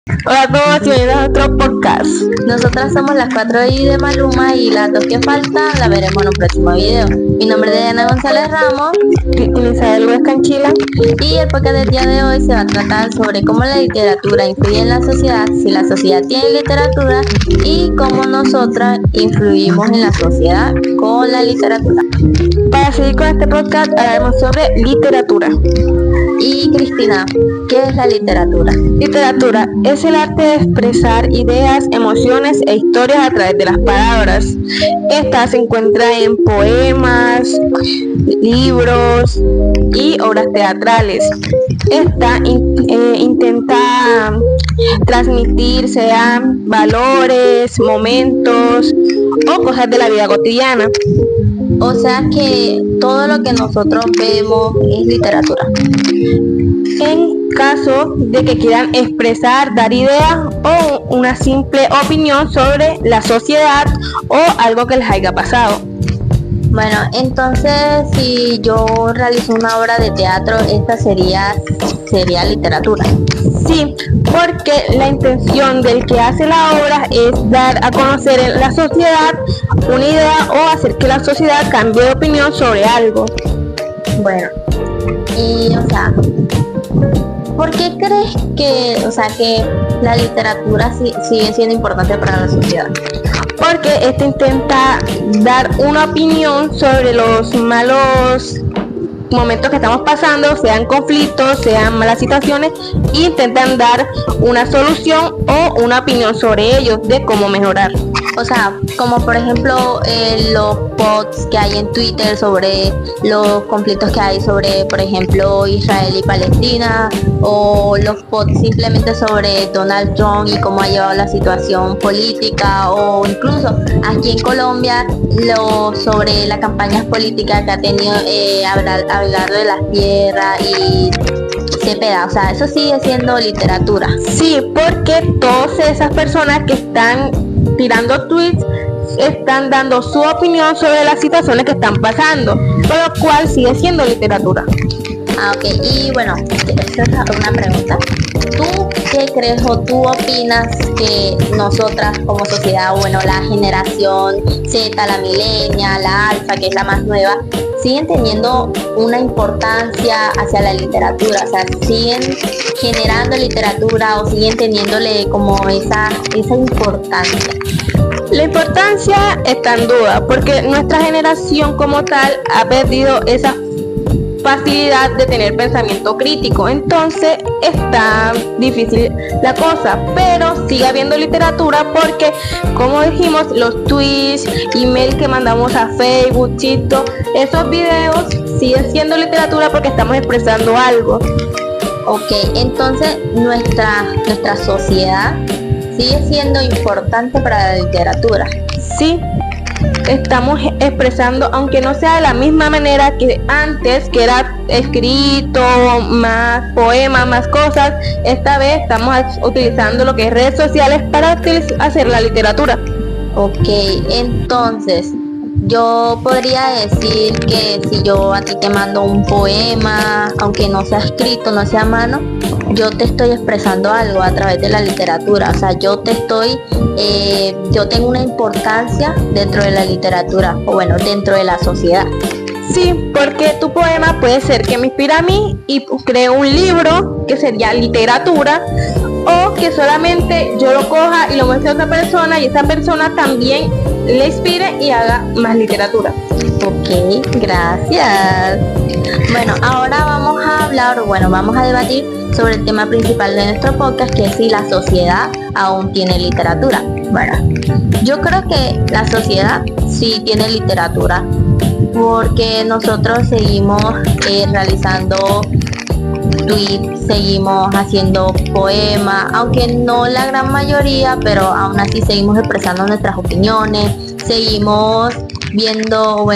Hola a todos y bienvenidos a otro podcast. Nosotras somos las 4I de Maluma y las dos que faltan la veremos en un próximo video. Mi nombre es Diana González Ramos Y Isabel Luis Canchila. y el podcast del día de hoy se va a tratar sobre cómo la literatura influye en la sociedad, si la sociedad tiene literatura y cómo nosotras influimos en la sociedad con la literatura. Para seguir con este podcast hablaremos sobre literatura. Y Cristina, ¿qué es la literatura? Literatura es el arte de expresar ideas, emociones e historias a través de las palabras. Esta se encuentra en poemas, libros y obras teatrales. Esta intenta transmitir sean valores, momentos o cosas de la vida cotidiana. O sea que todo lo que nosotros vemos es literatura. En caso de que quieran expresar, dar ideas o una simple opinión sobre la sociedad o algo que les haya pasado. Bueno, entonces si yo realizo una obra de teatro, esta sería literatura. Sí, porque la intención del que hace la obra es dar a conocer en la sociedad una idea o hacer que la sociedad cambie de opinión sobre algo. Bueno, y ¿por qué crees que la literatura sigue siendo importante para la sociedad? Porque este intenta dar una opinión sobre los malos momentos que estamos pasando, sean conflictos, sean malas situaciones, e intentan dar una solución o una opinión sobre ellos de cómo mejorar. O sea, como por ejemplo los posts que hay en Twitter sobre los conflictos que hay sobre, por ejemplo, Israel y Palestina, o los posts simplemente sobre Donald Trump y cómo ha llevado la situación política, o incluso aquí en Colombia sobre las campañas políticas que ha tenido hablar de las tierras y Cepeda. O sea, eso sigue siendo literatura. Sí, porque todas esas personas que están tirando tweets están dando su opinión sobre las situaciones que están pasando, por lo cual sigue siendo literatura. Ok, y bueno, esta es una pregunta. ¿Tú qué crees o tú opinas que nosotras como sociedad, bueno, la generación Z, la millennial, la alfa, que es la más nueva, siguen teniendo una importancia hacia la literatura? O sea, siguen generando literatura o siguen teniéndole como esa importancia. La importancia está en duda porque nuestra generación como tal ha perdido esa facilidad de tener pensamiento crítico, entonces está difícil la cosa, pero sigue habiendo literatura porque, como dijimos, los tweets, email que mandamos a Facebook, TikTok, esos videos siguen siendo literatura porque estamos expresando algo. Ok, entonces nuestra sociedad sigue siendo importante para la literatura. Sí, estamos expresando, aunque no sea de la misma manera que antes, que era escrito, más poemas, más cosas. Esta vez estamos utilizando lo que es redes sociales para hacer la literatura. Ok, entonces yo podría decir que si yo a ti te mando un poema, aunque no sea escrito, no sea a mano, yo te estoy expresando algo a través de la literatura. O sea, yo tengo una importancia dentro de la literatura, o bueno, dentro de la sociedad. Sí, porque tu poema puede ser que me inspire a mí y creo un libro que sería literatura, o que solamente yo lo coja y lo muestre a otra persona y esa persona también le inspire y haga más literatura. Ok, gracias. Bueno, ahora vamos a debatir sobre el tema principal de nuestro podcast, que es si la sociedad aún tiene literatura. Bueno, yo creo que la sociedad sí tiene literatura, porque nosotros seguimos realizando tweets, seguimos haciendo poemas, aunque no la gran mayoría, pero aún así seguimos expresando nuestras opiniones, seguimos viendo,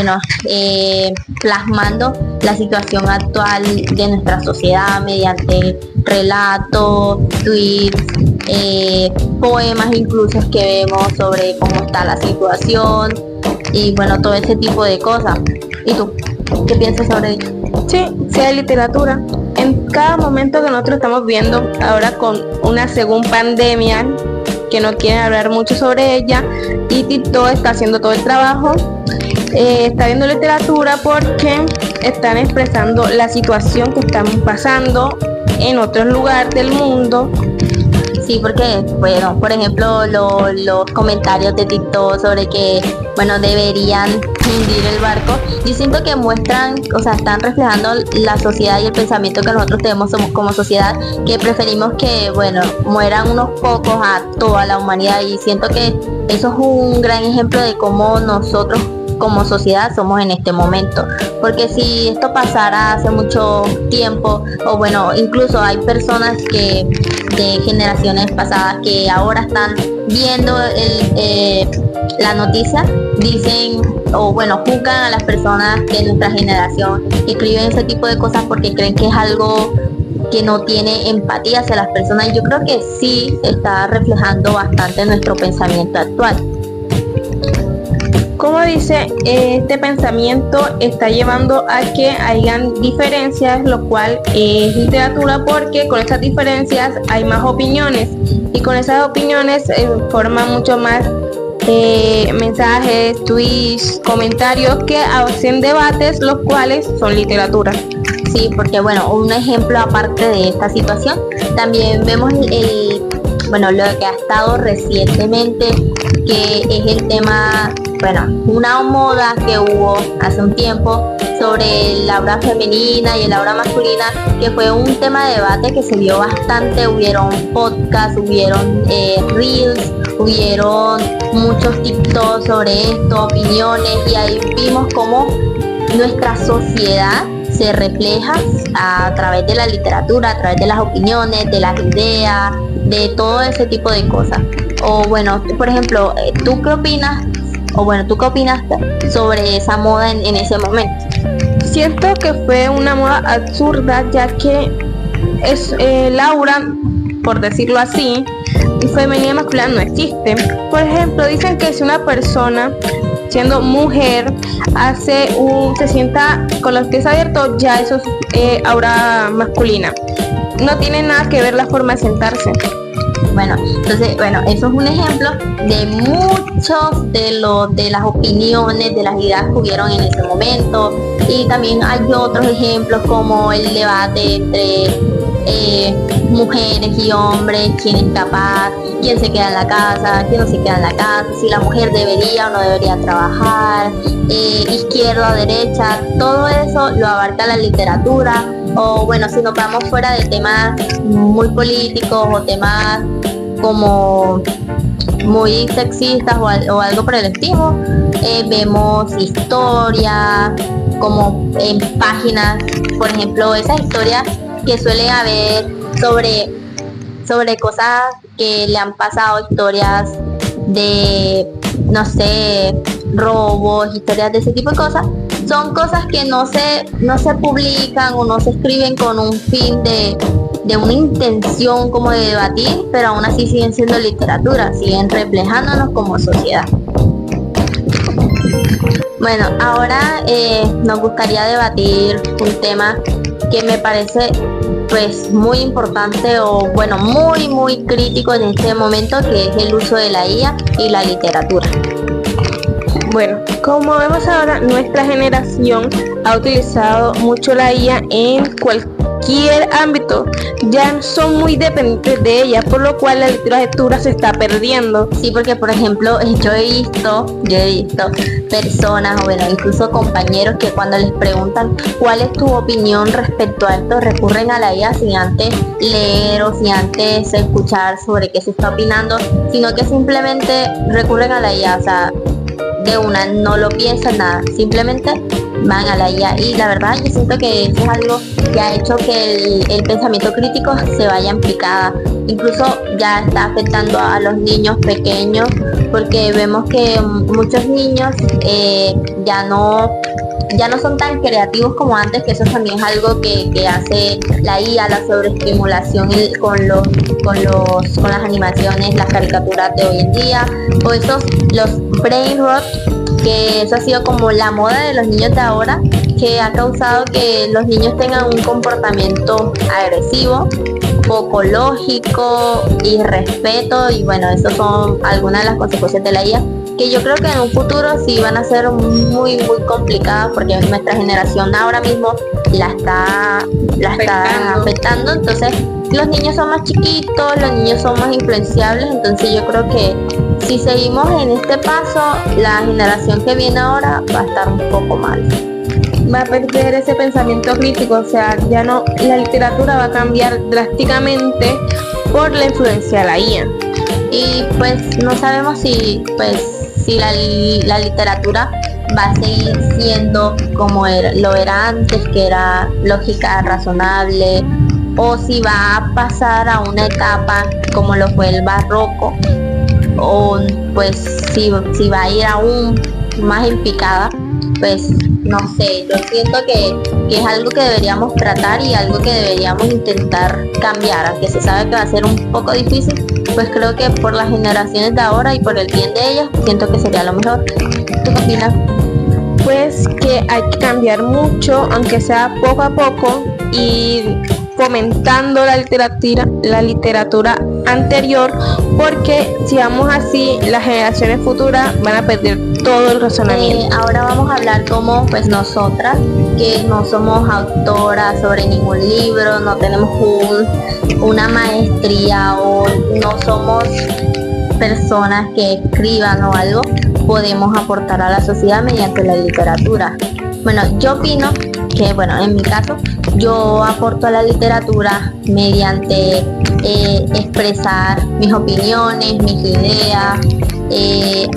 plasmando la situación actual de nuestra sociedad mediante relatos, tweets, poemas incluso que vemos sobre cómo está la situación y bueno, todo ese tipo de cosas. ¿Y tú? ¿Qué piensas sobre ello? Sí, sea literatura. cada momento que nosotros estamos viendo ahora con una según pandemia, que no quieren hablar mucho sobre ella, y TikTok está haciendo todo el trabajo, está viendo literatura porque están expresando la situación que están pasando en otros lugares del mundo. Sí, porque, bueno, por ejemplo, los comentarios de TikTok sobre que, bueno, deberían hundir el barco, yo siento que muestran, o sea, están reflejando la sociedad y el pensamiento que nosotros tenemos como sociedad, que preferimos que, bueno, mueran unos pocos a toda la humanidad, y siento que eso es un gran ejemplo de cómo nosotros como sociedad somos en este momento, porque si esto pasara hace mucho tiempo, o bueno, incluso hay personas que de generaciones pasadas que ahora están viendo la noticia, dicen o bueno, juzgan a las personas de nuestra generación que escriben ese tipo de cosas porque creen que es algo que no tiene empatía hacia las personas. Yo creo que sí está reflejando bastante nuestro pensamiento actual. Como dice, este pensamiento está llevando a que hayan diferencias, lo cual es literatura, porque con esas diferencias hay más opiniones, y con esas opiniones forman mucho más mensajes, tweets, comentarios que hacen debates, los cuales son literatura. Sí, porque bueno, un ejemplo aparte de esta situación, también vemos lo que ha estado recientemente, que es el tema, bueno, una moda que hubo hace un tiempo sobre el aura femenina y el aura masculina, que fue un tema de debate que se vio bastante. Hubieron podcasts, hubieron reels, hubieron muchos TikToks sobre esto, opiniones, y ahí vimos cómo nuestra sociedad se refleja a través de la literatura, a través de las opiniones, de las ideas, de todo ese tipo de cosas. O bueno, por ejemplo, ¿tú qué opinas? O bueno, ¿tú qué opinaste sobre esa moda en ese momento? Siento que fue una moda absurda, ya que es Laura, por decirlo así, y femenina y masculina no existe. Por ejemplo, dicen que si una persona siendo mujer se sienta con los pies abiertos, ya eso es aura masculina. No tiene nada que ver la forma de sentarse. Bueno, entonces, eso es un ejemplo de muchos de las opiniones, de las ideas que hubieron en ese momento. Y también hay otros ejemplos como el debate entre mujeres y hombres, quién es capaz, quién se queda en la casa, quién no se queda en la casa, si la mujer debería o no debería trabajar, izquierda o derecha, todo eso lo abarca la literatura. O bueno, si nos vamos fuera de temas muy políticos o temas como muy sexistas o algo por el estilo, vemos historia como en páginas, por ejemplo, esas historias que suelen haber sobre cosas que le han pasado, historias de, no sé, robos, historias de ese tipo de cosas. Son cosas que no se publican o no se escriben con un fin de una intención como de debatir, pero aún así siguen siendo literatura, siguen reflejándonos como sociedad. Bueno, ahora nos gustaría debatir un tema que me parece pues muy importante, o bueno, muy muy crítico en este momento, que es el uso de la IA y la literatura. Bueno, como vemos ahora, nuestra generación ha utilizado mucho la IA en cualquier ámbito. Ya son muy dependientes de ella, por lo cual la literatura se está perdiendo. Sí, porque por ejemplo, yo he visto personas, o bueno, incluso compañeros, que cuando les preguntan cuál es tu opinión respecto a esto, recurren a la IA sin antes leer o sin antes escuchar sobre qué se está opinando, sino que simplemente recurren a la IA, o sea, de una, no lo piensan nada, simplemente van a la IA. Y la verdad, yo siento que eso es algo que ha hecho que el pensamiento crítico se vaya en picada. Incluso ya está afectando a los niños pequeños, porque vemos que muchos niños ya no son tan creativos como antes, que eso también es algo que hace la IA, la sobreestimulación con las animaciones, las caricaturas de hoy en día, o los brain rot, que eso ha sido como la moda de los niños de ahora, que ha causado que los niños tengan un comportamiento agresivo, poco lógico, irrespeto, y bueno, esas son algunas de las consecuencias de la IA, que yo creo que en un futuro sí van a ser muy complicadas, porque nuestra generación ahora mismo la está afectando. Entonces los niños son más chiquitos, los niños son más influenciables, entonces yo creo que si seguimos en este paso, la generación que viene ahora va a estar un poco mal. Va a perder ese pensamiento crítico, o sea, ya no, la literatura va a cambiar drásticamente por la influencia de la IA. Y pues no sabemos si la literatura va a seguir siendo como lo era antes, que era lógica, razonable, o si va a pasar a una etapa como lo fue el barroco, o pues si va a ir aún más en picada. Pues no sé, yo siento que es algo que deberíamos tratar y algo que deberíamos intentar cambiar, aunque se sabe que va a ser un poco difícil. Pues creo que por las generaciones de ahora y por el bien de ellas, siento que sería lo mejor. ¿Tú qué opinas? Pues que hay que cambiar mucho, aunque sea poco a poco, y fomentando la literatura anterior, porque si vamos así, las generaciones futuras van a perder todo el razonamiento. Ahora vamos a hablar como pues nosotras, que no somos autoras sobre ningún libro, no tenemos una maestría o no somos personas que escriban o algo, podemos aportar a la sociedad mediante la literatura. Bueno, yo opino que, bueno, en mi caso, yo aporto a la literatura mediante expresar mis opiniones, mis ideas,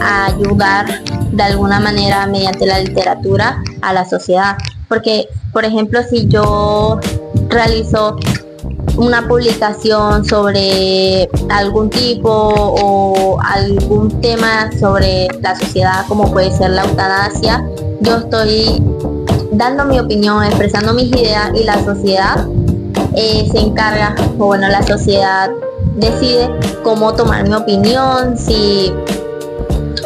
ayudar de alguna manera mediante la literatura a la sociedad. Porque, por ejemplo, si yo realizo una publicación sobre algún tipo o algún tema sobre la sociedad, como puede ser la eutanasia, yo estoy dando mi opinión, expresando mis ideas, y la sociedad se encarga, o bueno, la sociedad decide cómo tomar mi opinión, si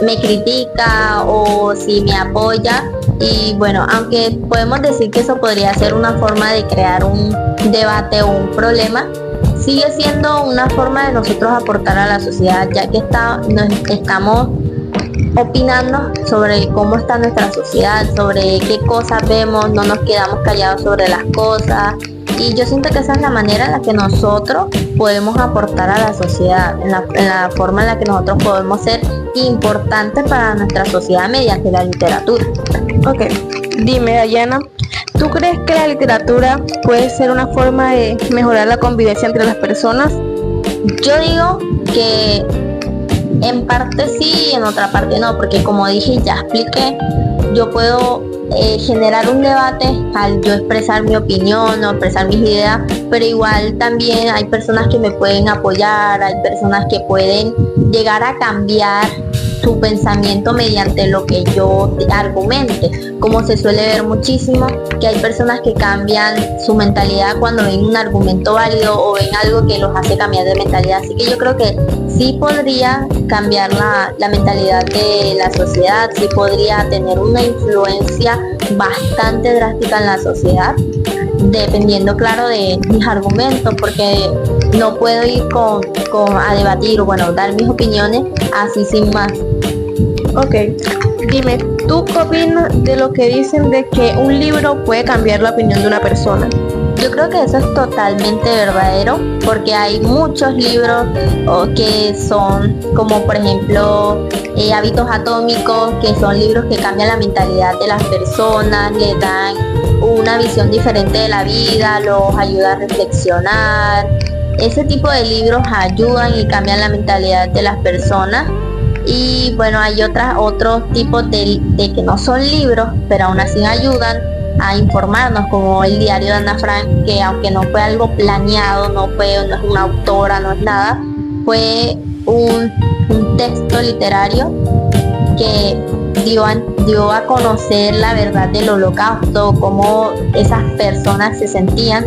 me critica o si me apoya. Y bueno, aunque podemos decir que eso podría ser una forma de crear un debate o un problema, sigue siendo una forma de nosotros aportar a la sociedad, ya que estamos opinando sobre cómo está nuestra sociedad, sobre qué cosas vemos, no nos quedamos callados sobre las cosas. Y yo siento que esa es la manera en la que nosotros podemos aportar a la sociedad, en la forma en la que nosotros podemos ser importantes para nuestra sociedad mediante la literatura. Ok, dime, Dayana, ¿tú crees que la literatura puede ser una forma de mejorar la convivencia entre las personas? Yo digo que en parte sí y en otra parte no, porque como dije, ya expliqué, yo puedo generar un debate al yo expresar mi opinión o expresar mis ideas, pero igual también hay personas que me pueden apoyar, hay personas que pueden llegar a cambiar su pensamiento mediante lo que yo argumente, como se suele ver muchísimo, que hay personas que cambian su mentalidad cuando ven un argumento válido o ven algo que los hace cambiar de mentalidad. Así que yo creo que sí podría cambiar la mentalidad de la sociedad, sí podría tener una influencia bastante drástica en la sociedad, dependiendo, claro, de mis argumentos, porque no puedo ir a debatir o bueno, dar mis opiniones así sin más. Ok, dime, ¿tú qué opinas de lo que dicen de que un libro puede cambiar la opinión de una persona? Yo creo que eso es totalmente verdadero, porque hay muchos libros que son como por ejemplo Hábitos Atómicos, que son libros que cambian la mentalidad de las personas, le dan una visión diferente de la vida, los ayuda a reflexionar. Ese tipo de libros ayudan y cambian la mentalidad de las personas. Y bueno, hay otros tipos de que no son libros, pero aún así ayudan a informarnos, como el diario de Ana Frank, que aunque no fue algo planeado, no es una autora, no es nada, fue un texto literario que dio a conocer la verdad del Holocausto, cómo esas personas se sentían,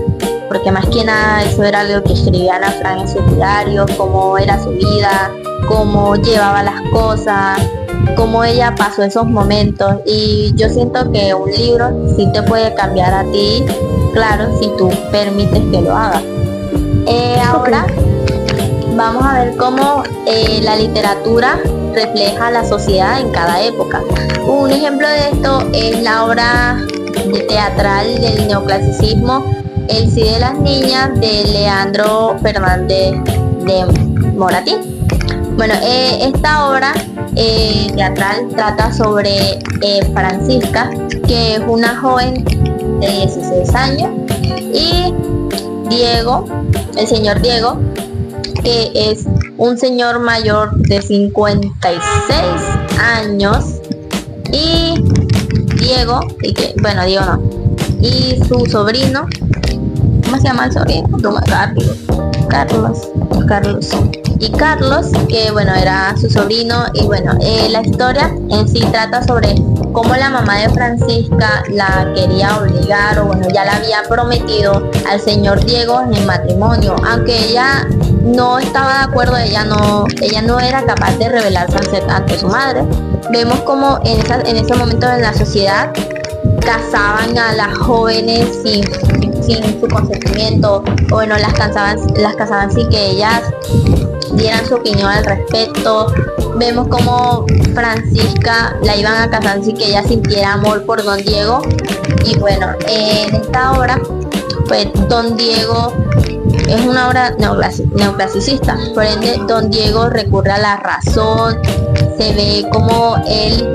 porque más que nada eso era algo que escribía Ana Frank en sus diarios, cómo era su vida, cómo llevaba las cosas. cómo ella pasó esos momentos, y yo siento que un libro sí te puede cambiar a ti, claro, si tú permites que lo haga. Ahora vamos a ver cómo la literatura refleja la sociedad en cada época. Un ejemplo de esto es la obra teatral del neoclasicismo El Cid de las Niñas de Leandro Fernández de Moratín. Bueno, esta obra teatral trata sobre Francisca, que es una joven de 16 años, y Diego, el señor Diego, que es un señor mayor de 56 años, y Diego, y su sobrino, ¿cómo se llama el sobrino? Carlos, que bueno, era su sobrino. Y bueno, la historia en sí trata sobre cómo la mamá de Francisca la quería obligar, o bueno, ya la había prometido al señor Diego en matrimonio, aunque ella no estaba de acuerdo. Ella no era capaz de rebelarse ante su madre. Vemos como en ese momento en la sociedad casaban a las jóvenes sin su consentimiento, o bueno, las casaban sin que ellas dieran su opinión al respecto. Vemos como Francisca la iban a casar sin que ella sintiera amor por don Diego. Y bueno, en esta obra, pues don Diego es una obra neoclasicista, por ende don Diego recurre a la razón. Se ve como él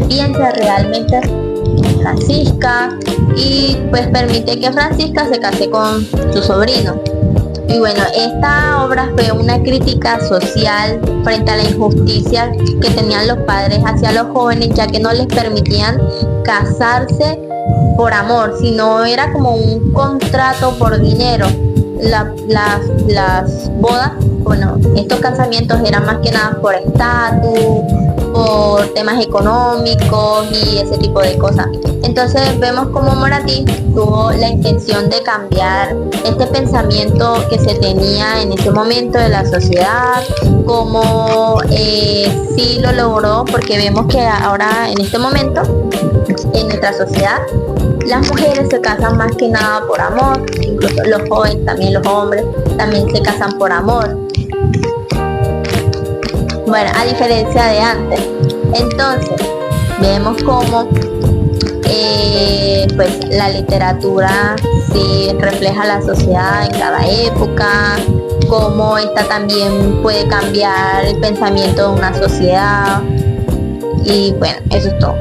piensa realmente en Francisca, y pues permite que Francisca se case con su sobrino. Y bueno, esta obra fue una crítica social frente a la injusticia que tenían los padres hacia los jóvenes, ya que no les permitían casarse por amor, sino era como un contrato por dinero. Las bodas, bueno, estos casamientos eran más que nada por estatus, por temas económicos y ese tipo de cosas. Entonces vemos como Moratín tuvo la intención de cambiar este pensamiento que se tenía en ese momento de la sociedad, como sí lo logró, porque vemos que ahora en este momento en nuestra sociedad las mujeres se casan más que nada por amor, incluso los jóvenes, también los hombres también se casan por amor. Bueno, a diferencia de antes. Entonces, vemos cómo pues la literatura sí refleja la sociedad en cada época, cómo esta también puede cambiar el pensamiento de una sociedad. Y bueno, eso es todo.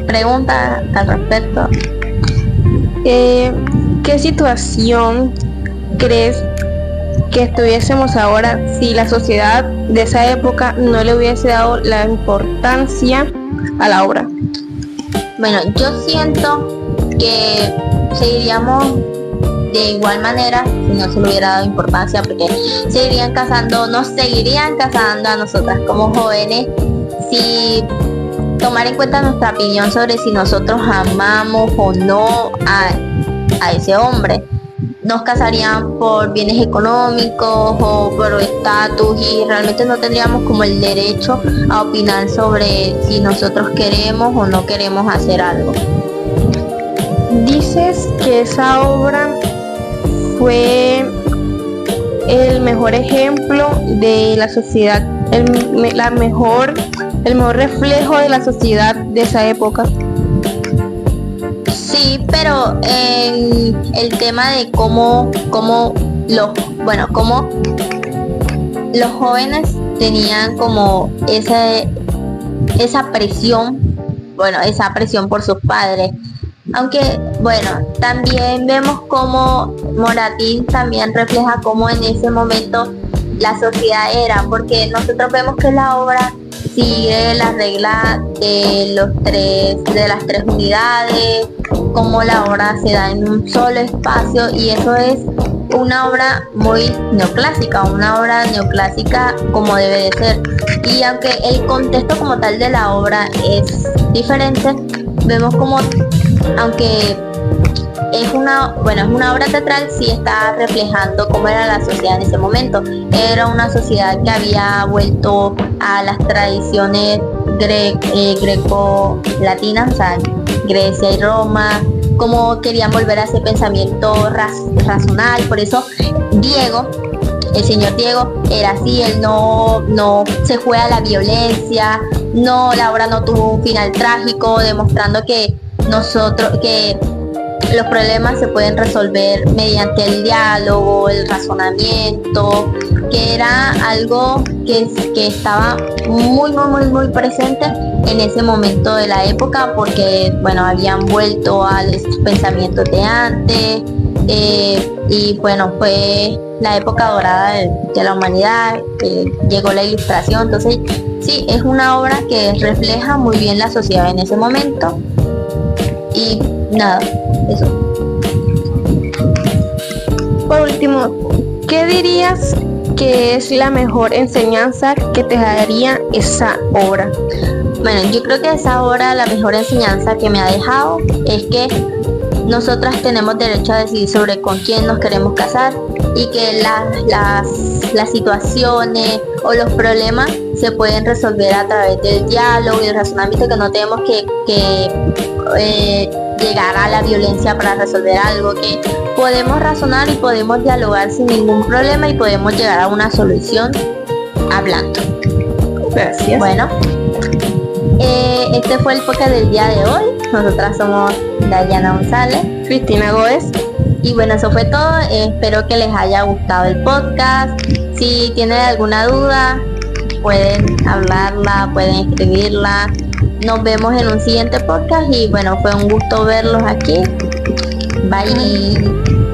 ¿Pregunta al respecto? ¿Qué situación crees que estuviésemos ahora si la sociedad de esa época no le hubiese dado la importancia a la obra? Bueno, yo siento que seguiríamos de igual manera si no se le hubiera dado importancia, porque nos seguirían casando a nosotras como jóvenes, si tomar en cuenta nuestra opinión sobre si nosotros amamos o no a ese hombre. Nos casarían por bienes económicos o por estatus, y realmente no tendríamos como el derecho a opinar sobre si nosotros queremos o no queremos hacer algo. Dices que esa obra fue el mejor ejemplo de la sociedad, el mejor reflejo de la sociedad de esa época. Sí, pero en el tema de cómo los jóvenes tenían como esa presión por sus padres. Aunque bueno, también vemos cómo Moratín también refleja cómo en ese momento la sociedad era, porque nosotros vemos que la obra sigue la regla de las tres unidades, como la obra se da en un solo espacio, y eso es una obra muy neoclásica, como debe de ser. Y aunque el contexto como tal de la obra es diferente, vemos como, aunque es una obra teatral, sí está reflejando cómo era la sociedad en ese momento. Era una sociedad que había vuelto a las tradiciones greco-latinas, o sea, Grecia y Roma, como querían volver a ese pensamiento racional. Por eso Diego, el señor Diego, era así, él no se fue a la violencia, la obra no tuvo un final trágico, demostrando que los problemas se pueden resolver mediante el diálogo, el razonamiento, que era algo que estaba muy presente en ese momento de la época, porque bueno, habían vuelto a estos pensamientos de antes, y bueno, fue la época dorada de la humanidad, llegó la ilustración. Entonces sí, es una obra que refleja muy bien la sociedad en ese momento. Y nada, eso. Por último, ¿qué dirías que es la mejor enseñanza que te daría esa obra? Bueno, yo creo que esa obra, la mejor enseñanza que me ha dejado es que nosotras tenemos derecho a decidir sobre con quién nos queremos casar, y que las situaciones o los problemas se pueden resolver a través del diálogo y el razonamiento, que no tenemos que llegar a la violencia para resolver algo, que podemos razonar y podemos dialogar sin ningún problema y podemos llegar a una solución hablando. Gracias. Bueno, este fue el podcast del día de hoy. Nosotras somos Dayana González, Cristina Góez. Y bueno, eso fue todo. Espero que les haya gustado el podcast. Si tienen alguna duda, pueden hablarla, pueden escribirla. Nos vemos en un siguiente podcast y bueno, fue un gusto verlos aquí. Bye.